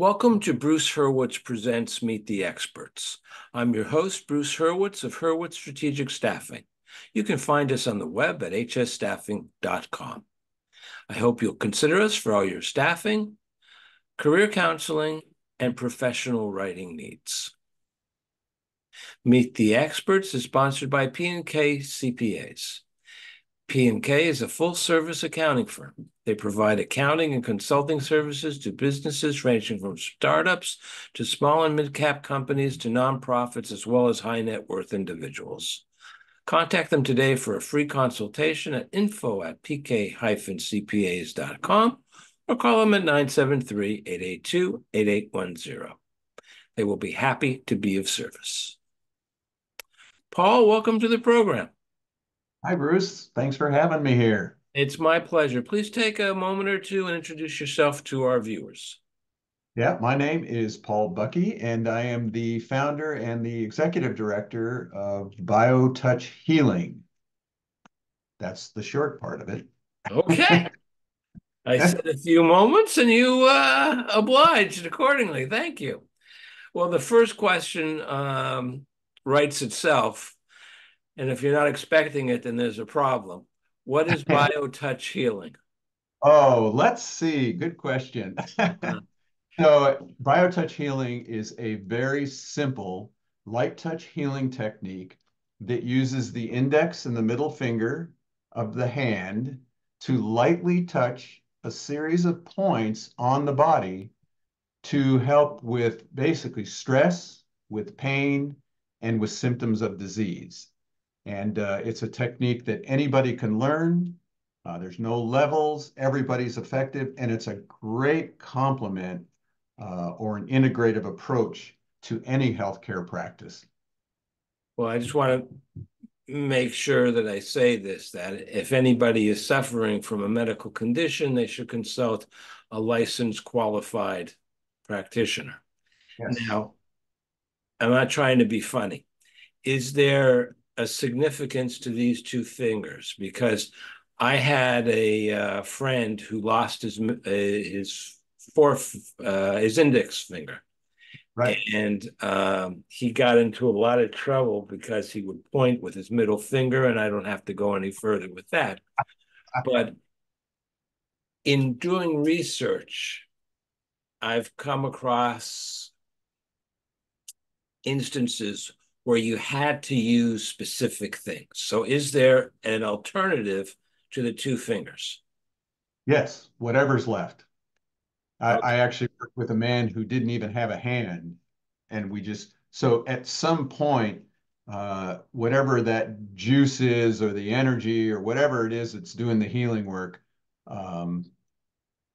Welcome to Bruce Hurwitz Presents Meet the Experts. I'm your host, Bruce Hurwitz of Hurwitz Strategic Staffing. You can find us on the web at hsstaffing.com. I hope you'll consider us for all your staffing, career counseling, and professional writing needs. Meet the Experts is sponsored by P&K CPAs. P&K is a full-service accounting firm. They provide accounting and consulting services to businesses ranging from startups to small and mid-cap companies to nonprofits, as well as high-net-worth individuals. Contact them today for a free consultation at info@pk-cpas.com or call them at 973-882-8810. They will be happy to be of service. Paul, welcome to the program. Hi, Bruce. Thanks for having me here. It's my pleasure. Please take a moment or two and introduce yourself to our viewers. Yeah, my name is Paul Bucky, and I am the founder and the executive director of BioTouch Healing. That's the short part of it. Okay. I said a few moments and you obliged accordingly. Thank you. Well, the first question writes itself, and if you're not expecting it, then there's a problem. What is BioTouch Healing? Oh, let's see. Good question. So, BioTouch Healing is a very simple light touch healing technique that uses the index and the middle finger of the hand to lightly touch a series of points on the body to help with basically stress, with pain, and with symptoms of disease. And it's a technique that anybody can learn. There's no levels, everybody's effective, and it's a great complement or an integrative approach to any healthcare practice. Well, I just want to make sure that I say this, that if anybody is suffering from a medical condition, they should consult a licensed, qualified practitioner. Yes. Now, I'm not trying to be funny. Is there a significance to these two fingers? Because I had a friend who lost his index finger, Right. and he got into a lot of trouble because he would point with his middle finger, and I don't have to go any further with that. But in doing research, I've come across instances where you had to use specific things. So is there an alternative to the two fingers? Yes, whatever's left. I Okay. actually worked with a man who didn't even have a hand, and so at some point, whatever that juice is, or the energy, or whatever it is that's doing the healing work, um,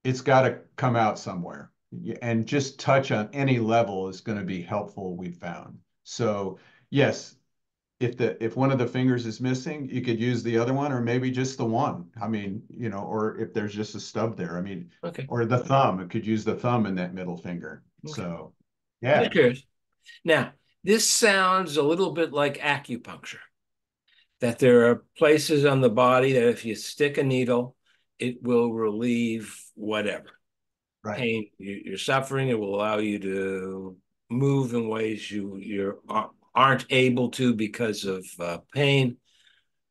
it's got to come out somewhere. And just touch on any level is going to be helpful, we've found. So yes, if one of the fingers is missing, you could use the other one, or maybe just the one. I mean, or if there's just a stub there, I mean, Okay. or the thumb, it could use the thumb in that middle finger. Okay. So Just yeah, curious. Now, this sounds a little bit like acupuncture, that there are places on the body that if you stick a needle, it will relieve whatever right. pain you're suffering. It will allow you to move in ways you aren't able to because of pain.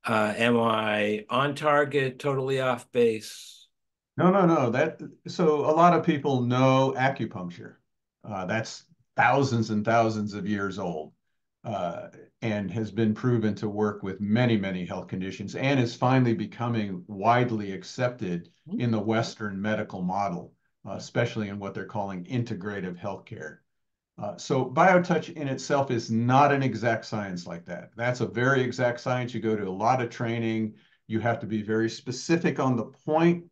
Am I on target, totally off base? No, no, no. So a lot of people know acupuncture. That's thousands and thousands of years old, uh, and has been proven to work with many, many health conditions, and is finally becoming widely accepted in the Western medical model, especially in what they're calling integrative healthcare. So biotouch in itself is not an exact science like that. That's a very exact science. You go to a lot of training. You have to be very specific on the point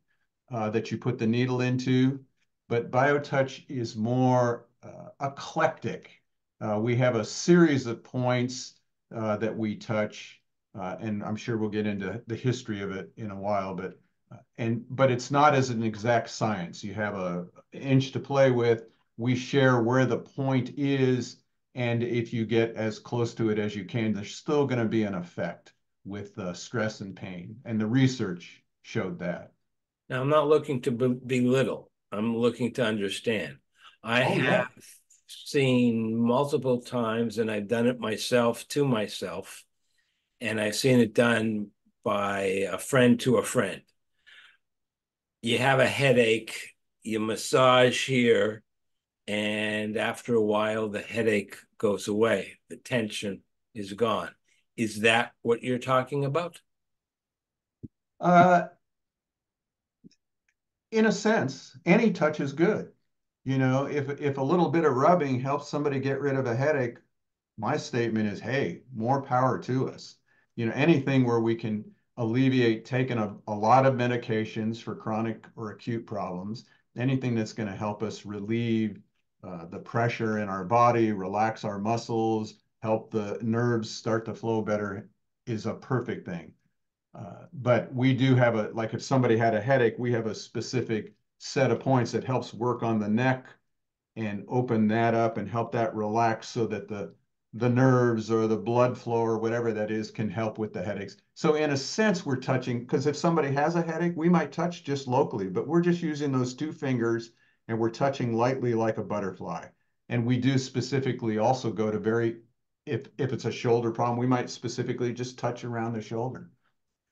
that you put the needle into, but BioTouch is more eclectic. We have a series of points that we touch, and I'm sure we'll get into the history of it in a while, but it's not as an exact science. You have an inch to play with. We share where the point is, and if you get as close to it as you can, there's still going to be an effect with stress and pain, and the research showed that. Now, I'm not looking to belittle. I'm looking to understand. I Oh, yeah. have seen multiple times, and I've done it myself to myself, and I've seen it done by a friend to a friend. You have a headache, you massage here, and after a while, the headache goes away. The tension is gone. Is that what you're talking about? Uh, in a sense, any touch is good. If a little bit of rubbing helps somebody get rid of a headache, my statement is, hey, more power to us. Anything where we can alleviate taking a lot of medications for chronic or acute problems, anything that's going to help us relieve the pressure in our body, relax our muscles, help the nerves start to flow better is a perfect thing. But we do have like if somebody had a headache, we have a specific set of points that helps work on the neck and open that up and help that relax so that the nerves or the blood flow or whatever that is can help with the headaches. So in a sense, we're touching, because if somebody has a headache, we might touch just locally, but we're just using those two fingers and we're touching lightly like a butterfly. And we do specifically also go to if it's a shoulder problem, we might specifically just touch around the shoulder.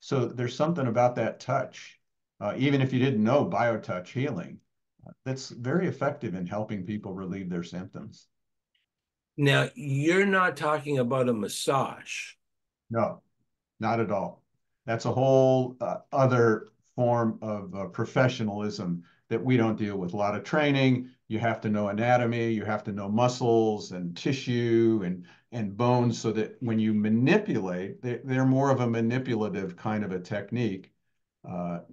So there's something about that touch, even if you didn't know biotouch healing, that's very effective in helping people relieve their symptoms. Now, you're not talking about a massage. No, not at all. That's a whole other form of professionalism that we don't deal with. A lot of training. You have to know anatomy, you have to know muscles and tissue and bones so that when you manipulate, they're more of a manipulative kind of a technique.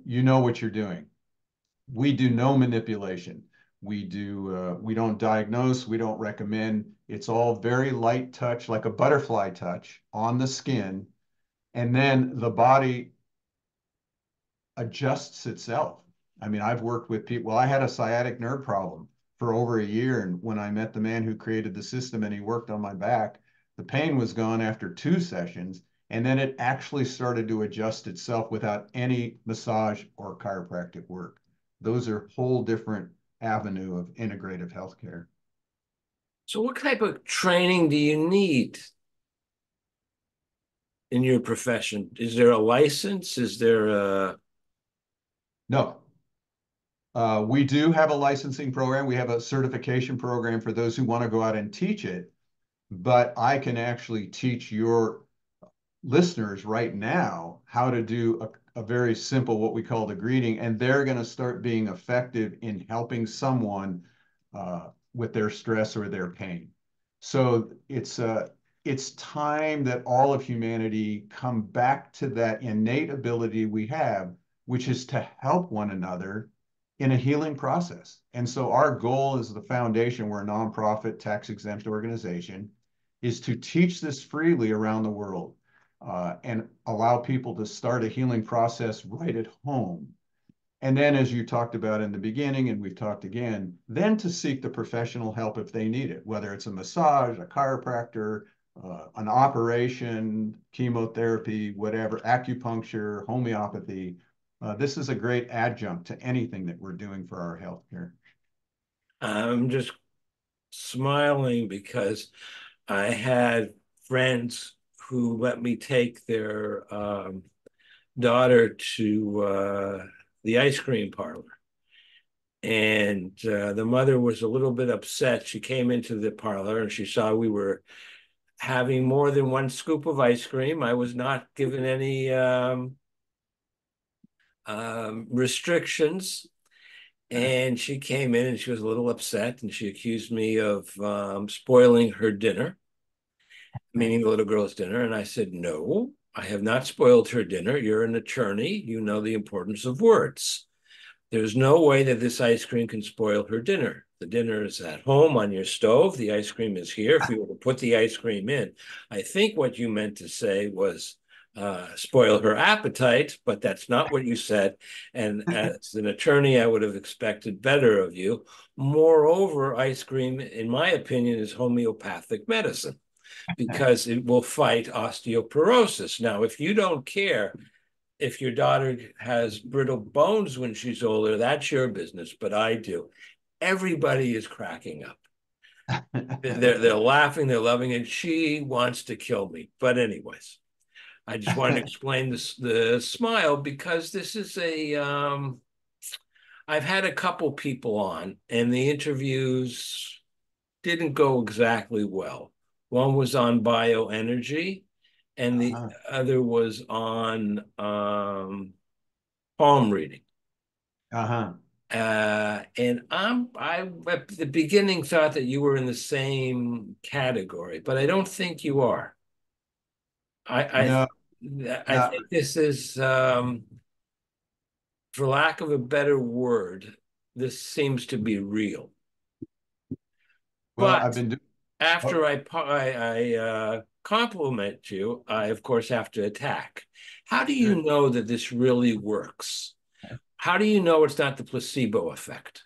You know what you're doing. We do no manipulation. We don't diagnose, we don't recommend. It's all very light touch, like a butterfly touch on the skin, and then the body adjusts itself. I mean, I've worked with people. Well, I had a sciatic nerve problem for over a year, and when I met the man who created the system and he worked on my back, the pain was gone after 2 sessions, and then it actually started to adjust itself without any massage or chiropractic work. Those are a whole different avenue of integrative healthcare. So, what type of training do you need in your profession? Is there a license? Is there a No, we do have a licensing program. We have a certification program for those who want to go out and teach it, but I can actually teach your listeners right now how to do a very simple, what we call the greeting, and they're going to start being effective in helping someone with their stress or their pain. So it's time that all of humanity come back to that innate ability we have, which is to help one another in a healing process. And so our goal as the foundation, we're a nonprofit tax exempt organization, is to teach this freely around the world and allow people to start a healing process right at home. And then, as you talked about in the beginning, and we've talked again, then to seek the professional help if they need it, whether it's a massage, a chiropractor, an operation, chemotherapy, whatever, acupuncture, homeopathy. This is a great adjunct to anything that we're doing for our healthcare. I'm just smiling because I had friends who let me take their daughter to the ice cream parlor. And the mother was a little bit upset. She came into the parlor and she saw we were having more than one scoop of ice cream. I was not given any restrictions. And she came in and she was a little upset and she accused me of spoiling her dinner, meaning the little girl's dinner. And I said, no, I have not spoiled her dinner. You're an attorney. You know the importance of words. There's no way that this ice cream can spoil her dinner. The dinner is at home on your stove. The ice cream is here. If we were to put the ice cream in, I think what you meant to say was spoil her appetite, but that's not what you said. And as an attorney, I would have expected better of you. Moreover, ice cream, in my opinion, is homeopathic medicine because it will fight osteoporosis. Now, if you don't care if your daughter has brittle bones when she's older, that's your business, but I do. Everybody is cracking up. They're laughing, they're loving it. She wants to kill me. But anyways, I just wanted to explain this the smile because this is a I've had a couple people on and the interviews didn't go exactly well. One was on bioenergy and the Uh-huh. other was on palm reading. Uh-huh. And I at the beginning thought that you were in the same category, but I don't think you are. I No, I not. think this is, for lack of a better word, this seems to be real. Well, But I've been doing. after Oh, I compliment you, I of course have to attack. How do sure. you know that this really works? How do you know it's not the placebo effect?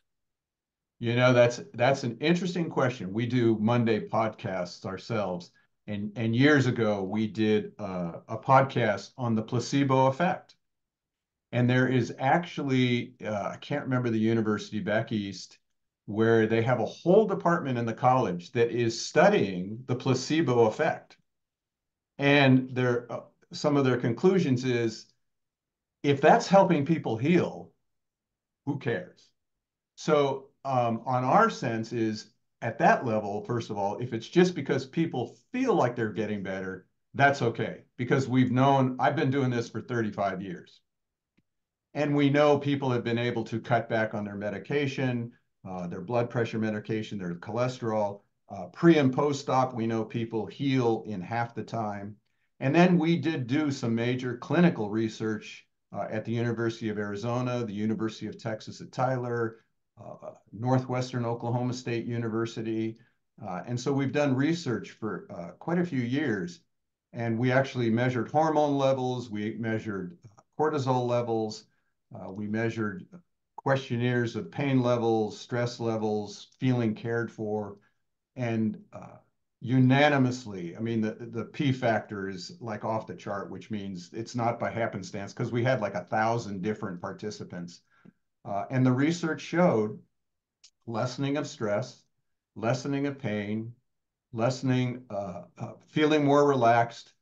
That's an interesting question. We do Monday podcasts ourselves, and years ago we did a podcast on the placebo effect. And there is actually, I can't remember the university back east, where they have a whole department in the college that is studying the placebo effect. And some of their conclusions is if that's helping people heal, who cares? So on our sense is at that level, first of all, if it's just because people feel like they're getting better, that's okay. Because I've been doing this for 35 years. And we know people have been able to cut back on their medication, their blood pressure medication, their cholesterol. Pre and post op, we know people heal in half the time. And then we did do some major clinical research at the University of Arizona, the University of Texas at Tyler, Northwestern Oklahoma State University. And so we've done research for quite a few years. And we actually measured hormone levels, we measured cortisol levels, we measured questionnaires of pain levels, stress levels, feeling cared for, and unanimously, I mean, the P factor is like off the chart, which means it's not by happenstance because we had like 1,000 different participants. And the research showed lessening of stress, lessening of pain, lessening, feeling more relaxed,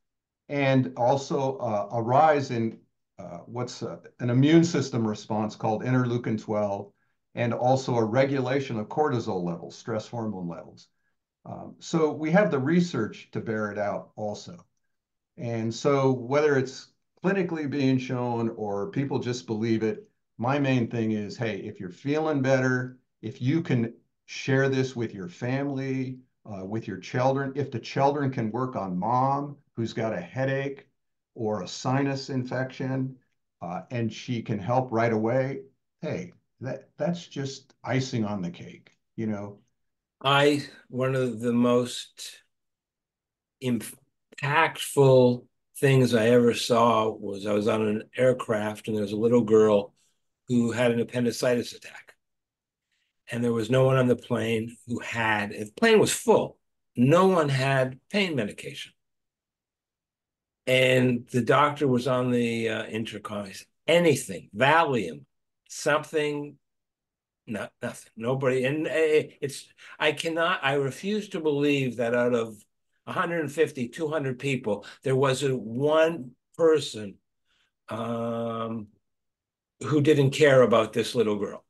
and also a rise in what's an immune system response called interleukin 12, and also a regulation of cortisol levels, stress hormone levels. So we have the research to bear it out also. And so whether it's clinically being shown or people just believe it, my main thing is, hey, if you're feeling better, if you can share this with your family, with your children, if the children can work on mom who's got a headache or a sinus infection, and she can help right away, hey, that's just icing on the cake, you know? One of the most impactful things I ever saw was I was on an aircraft and there was a little girl who had an appendicitis attack. And there was no one on the plane who had, the plane was full. No one had pain medication. And the doctor was on the intercom. He said, anything, Valium, something, nothing, nobody. And I refuse to believe that out of 150, 200 people, there wasn't one person um, who didn't care about this little girl.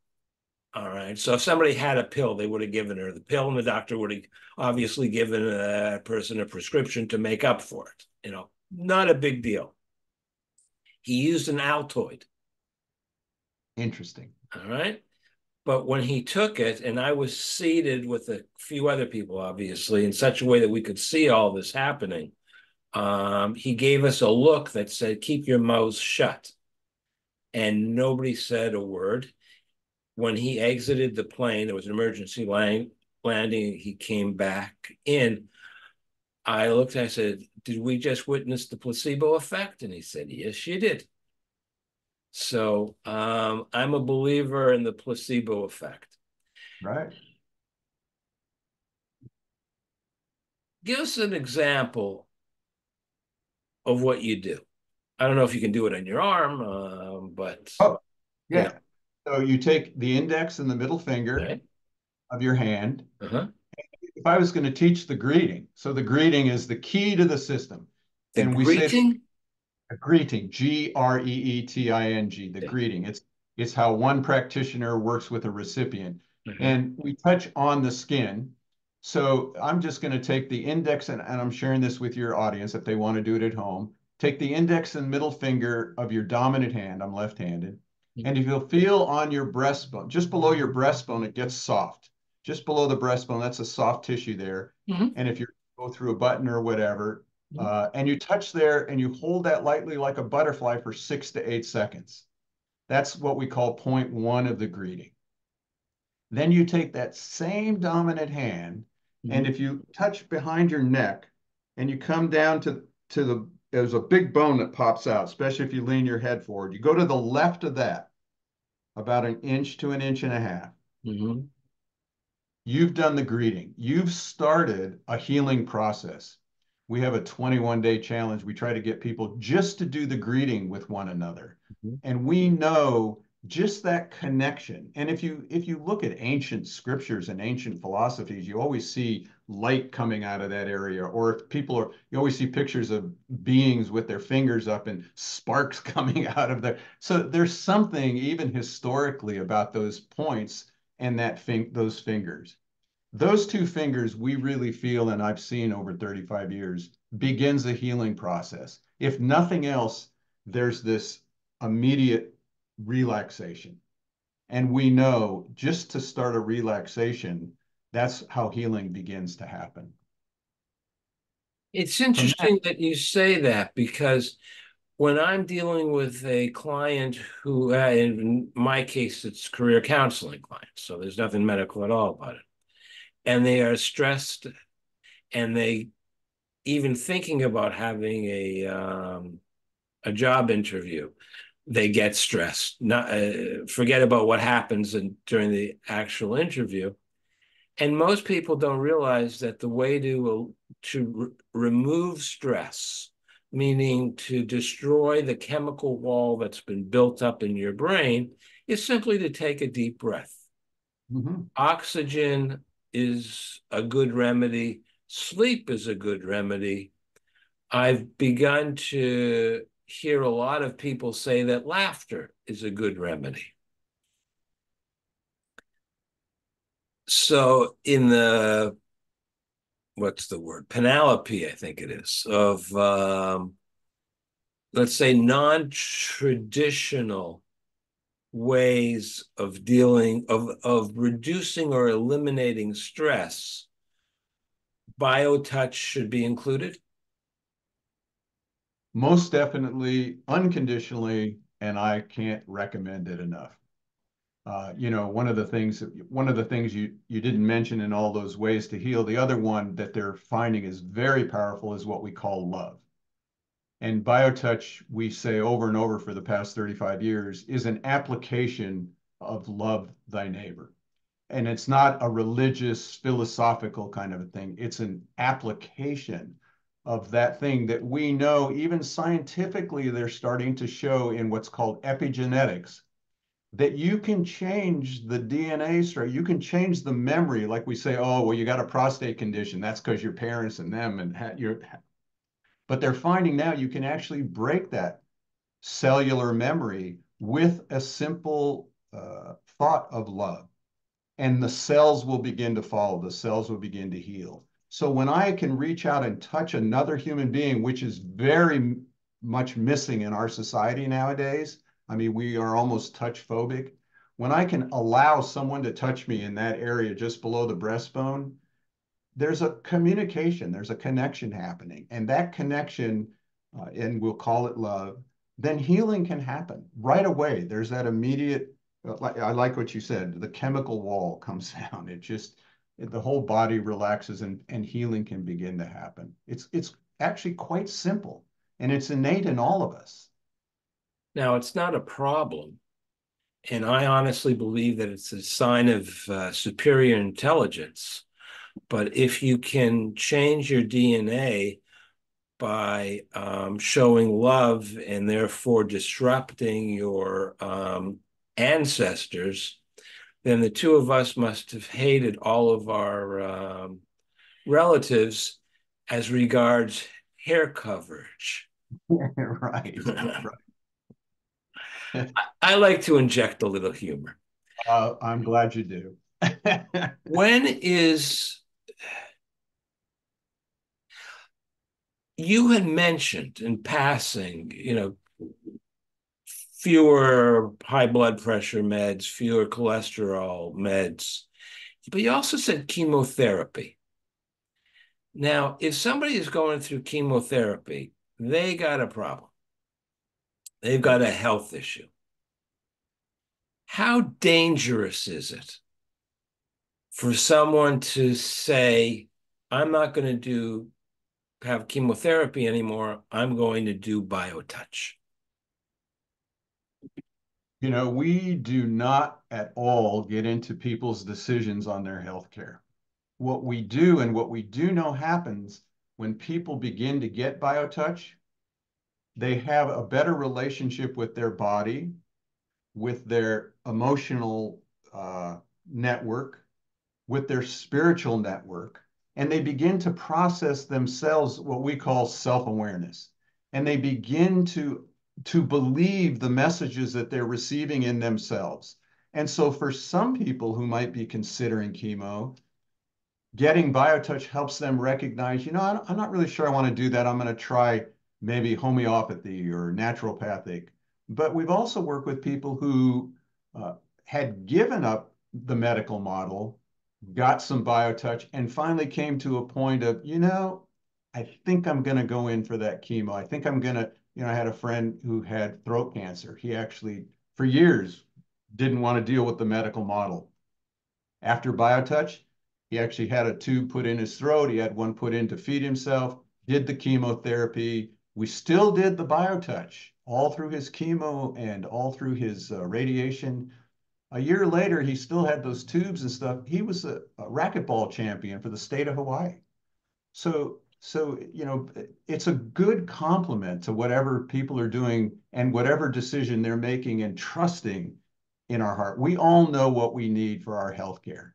All right. So if somebody had a pill, they would have given her the pill, and the doctor would have obviously given a person a prescription to make up for it. Not a big deal. He used an Altoid. Interesting. All right. But when he took it, and I was seated with a few other people, obviously, in such a way that we could see all this happening, he gave us a look that said, keep your mouths shut. And nobody said a word. When he exited the plane, there was an emergency landing. He came back in. I looked and I said, did we just witness the placebo effect? And he said, yes, you did. So I'm a believer in the placebo effect. Right. Give us an example of what you do. I don't know if you can do it on your arm, but Oh, you know, yeah. So you take the index and the middle finger, right? of your hand. Uh-huh. If I was going to teach the greeting, so the greeting is the key to the system. The And we say greeting? a greeting, Greeting, the Yeah. greeting. It's how one practitioner works with a recipient. Uh-huh. And we touch on the skin. So I'm just going to take the index, and I'm sharing this with your audience if they want to do it at home. Take the index and middle finger of your dominant hand. I'm left-handed. And if you'll feel on your breastbone, just below your breastbone, it gets soft. Just below the breastbone, that's a soft tissue there. Mm-hmm. And if you go through a button or whatever, Mm-hmm. and you touch there and you hold that lightly like a butterfly for 6 to 8 seconds. That's what we call point one of the greeting. Then you take that same dominant hand, and Mm-hmm. if you touch behind your neck and you come down to there's a big bone that pops out, especially if you lean your head forward. You go to the left of that, about an inch to an inch and a half. Mm-hmm. You've done the greeting. You've started a healing process. We have a 21-day challenge. We try to get people just to do the greeting with one another. And we know just that connection. And if you look at ancient scriptures and ancient philosophies, you always see light coming out of that area. Or if people are, you always see pictures of beings with their fingers up and sparks coming out of there. So there's something even historically about those points and those fingers. Those two fingers, we really feel, and I've seen over 35 years, begins a healing process. If nothing else, there's this immediate relaxation. And we know just to start a relaxation, that's how healing begins to happen. It's From that, interesting that you say that because when I'm dealing with a client who, in my case, it's career counseling clients, so there's nothing medical at all about it, and they are stressed, and they even thinking about having a job interview, they get stressed. Not forget about what happens during the actual interview. And most people don't realize that the way to remove stress, meaning to destroy the chemical wall that's been built up in your brain, is simply to take a deep breath. mhm. Oxygen is a good remedy. Sleep is a good remedy. I've begun to hear a lot of people say that laughter is a good remedy. So in the what's the word? Panoply, I think it is, of let's say non-traditional ways of dealing of reducing or eliminating stress, biotouch should be included. Most definitely, unconditionally, and I can't recommend it enough. One of the things you didn't mention in all those ways to heal, the other one that they're finding is very powerful is what we call love. And BioTouch, we say over and over for the past 35 years, is an application of love thy neighbor. And it's not a religious, philosophical kind of a thing. It's an application of that thing that we know, even scientifically, they're starting to show in what's called epigenetics, that you can change the DNA structure, you can change the memory. Like we say, oh, well, you got a prostate condition. That's because your parents and them but they're finding now you can actually break that cellular memory with a simple thought of love. And the cells will begin to follow, the cells will begin to heal. So when I can reach out and touch another human being, which is very much missing in our society nowadays, I mean, we are almost touch phobic. When I can allow someone to touch me in that area just below the breastbone, there's a communication, there's a connection happening. And that connection, and we'll call it love, then healing can happen right away. There's that immediate, I like what you said, the chemical wall comes down. The whole body relaxes and healing can begin to happen. It's actually quite simple and it's innate in all of us. Now, it's not a problem, and I honestly believe that it's a sign of superior intelligence. But if you can change your DNA by showing love and therefore disrupting your ancestors, then the two of us must have hated all of our relatives as regards hair coverage. Right, right. I like to inject a little humor. I'm glad you do. When is You had mentioned in passing, fewer high blood pressure meds, fewer cholesterol meds, but you also said chemotherapy. Now, if somebody is going through chemotherapy, they got a problem. They've got a health issue. How dangerous is it for someone to say, I'm not going to have chemotherapy anymore. I'm going to do BioTouch? We do not at all get into people's decisions on their health care. What we do and what we do know happens when people begin to get BioTouch, they have a better relationship with their body, with their emotional network, with their spiritual network, and they begin to process themselves what we call self-awareness. And they begin to believe the messages that they're receiving in themselves. And so for some people who might be considering chemo, getting BioTouch helps them recognize, I'm not really sure I want to do that. I'm going to try maybe homeopathy or naturopathic. But we've also worked with people who had given up the medical model, got some BioTouch, and finally came to a point of, I think I'm going to go in for that chemo. I think I'm going to, I had a friend who had throat cancer. He actually, for years, didn't want to deal with the medical model. After BioTouch, he actually had a tube put in his throat. He had one put in to feed himself, did the chemotherapy. We still did the BioTouch all through his chemo and all through his radiation. A year later, he still had those tubes and stuff. He was a racquetball champion for the state of Hawaii. So, it's a good complement to whatever people are doing and whatever decision they're making and trusting in our heart. We all know what we need for our healthcare.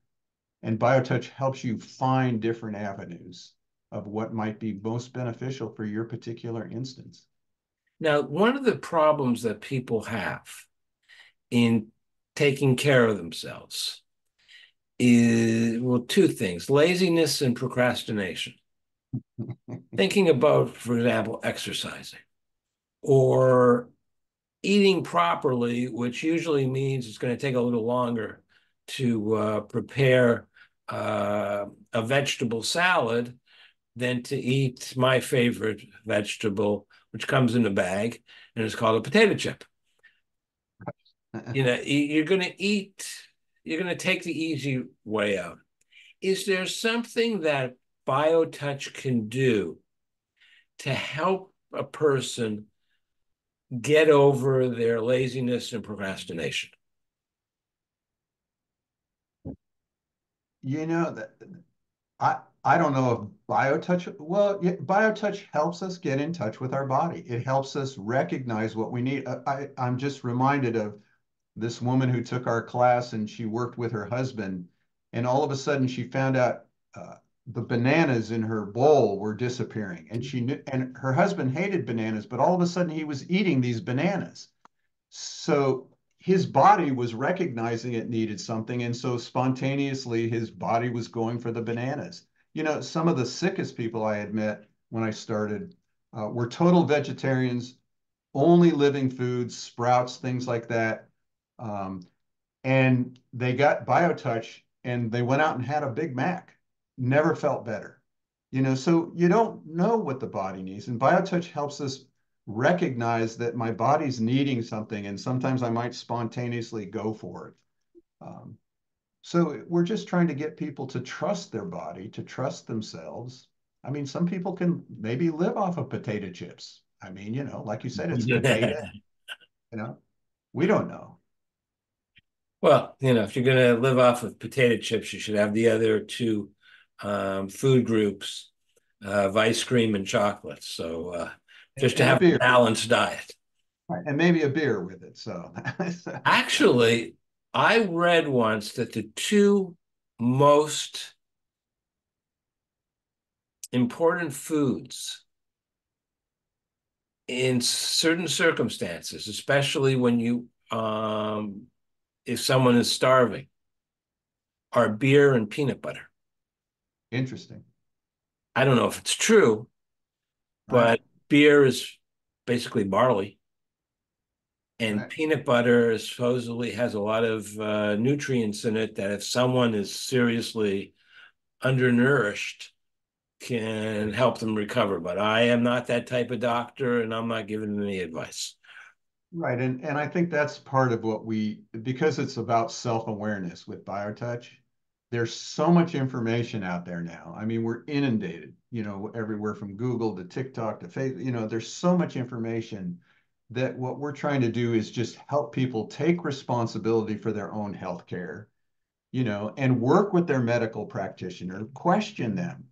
And BioTouch helps you find different avenues of what might be most beneficial for your particular instance. Now, one of the problems that people have in taking care of themselves is, well, two things: laziness and procrastination. Thinking about, for example, exercising or eating properly, which usually means it's going to take a little longer to prepare a vegetable salad than to eat my favorite vegetable, which comes in a bag and is called a potato chip. You're going to eat, you're going to take the easy way out. Is there something that BioTouch can do to help a person get over their laziness and procrastination? That I don't know if BioTouch, well, yeah, BioTouch helps us get in touch with our body. It helps us recognize what we need. I'm just reminded of this woman who took our class and she worked with her husband, and all of a sudden she found out the bananas in her bowl were disappearing, and she knew, and her husband hated bananas, but all of a sudden he was eating these bananas. So his body was recognizing it needed something, and so spontaneously his body was going for the bananas. Some of the sickest people I had met when I started were total vegetarians, only living foods, sprouts, things like that. Um, and they got BioTouch and they went out and had a Big Mac. Never felt better. So you don't know what the body needs. And BioTouch helps us recognize that my body's needing something, and sometimes I might spontaneously go for it. So we're just trying to get people to trust their body, to trust themselves. I mean, some people can maybe live off of potato chips. I mean, like you said, it's potato, you know, we don't know. Well, if you're going to live off of potato chips, you should have the other two food groups of ice cream and chocolate. So just to And a have a beer, balanced diet. right, and maybe a beer with it. So Actually, I read once that the two most important foods in certain circumstances, especially when if someone is starving, are beer and peanut butter. Interesting. I don't know if it's true, Right. but beer is basically barley, and Right. peanut butter supposedly has a lot of nutrients in it that if someone is seriously undernourished, can help them recover. But I am not that type of doctor, and I'm not giving any advice. Right. And I think that's part of what because it's about self-awareness with BioTouch, there's so much information out there now. I mean, we're inundated, everywhere from Google to TikTok to Facebook, there's so much information that what we're trying to do is just help people take responsibility for their own health care, and work with their medical practitioner, question them.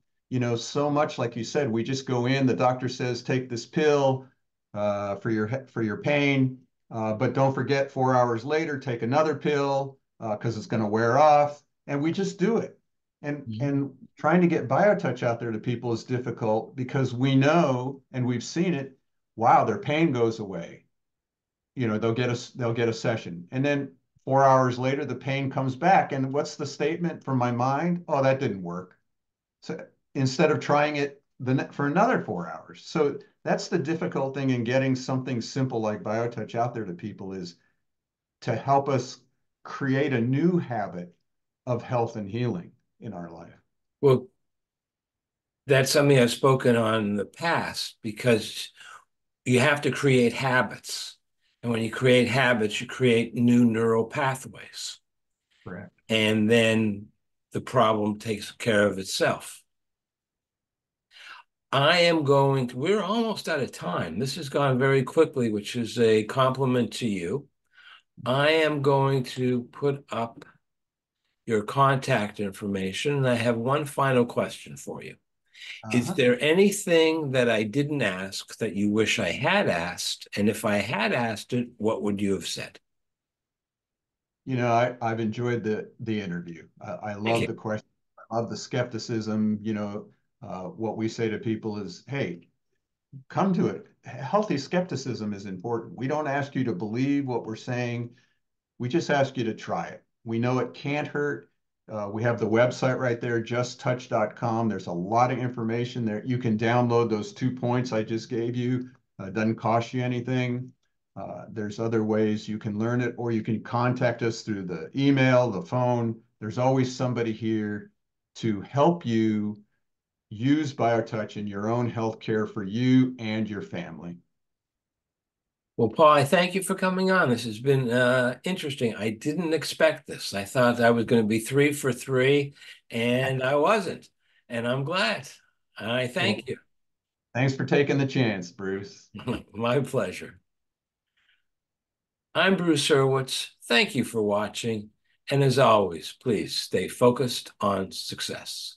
So much like you said, we just go in, the doctor says, take this pill for your pain, but don't forget 4 hours later, take another pill because it's going to wear off, and we just do it. And trying to get BioTouch out there to people is difficult because we know and we've seen it. Wow, their pain goes away. They'll get a session, and then 4 hours later the pain comes back, and what's the statement from my mind? Oh, that didn't work. So instead of trying it for another 4 hours. So that's the difficult thing in getting something simple like BioTouch out there to people, is to help us create a new habit of health and healing in our life. Well, that's something I've spoken on in the past because you have to create habits. And when you create habits, you create new neural pathways. Correct. And then the problem takes care of itself. We're almost out of time. This has gone very quickly, which is a compliment to you. I am going to put up your contact information, and I have one final question for you. Is Uh-huh. there anything that I didn't ask that you wish I had asked? And if I had asked it, what would you have said? I've enjoyed the interview. I Thank love you. the question. I love the skepticism. What we say to people is, hey, come to it. Healthy skepticism is important. We don't ask you to believe what we're saying. We just ask you to try it. We know it can't hurt. We have the website right there, justtouch.com. There's a lot of information there. You can download those 2 points I just gave you. It doesn't cost you anything. There's other ways you can learn it, or you can contact us through the email, the phone. There's always somebody here to help you use BioTouch in your own healthcare for you and your family. Well, Paul, I thank you for coming on. This has been interesting. I didn't expect this. I thought I was going to be 3 for 3, and I wasn't. And I'm glad. I thank Well, you. thanks for taking the chance, Bruce. My pleasure. I'm Bruce Hurwitz. Thank you for watching. And as always, please stay focused on success.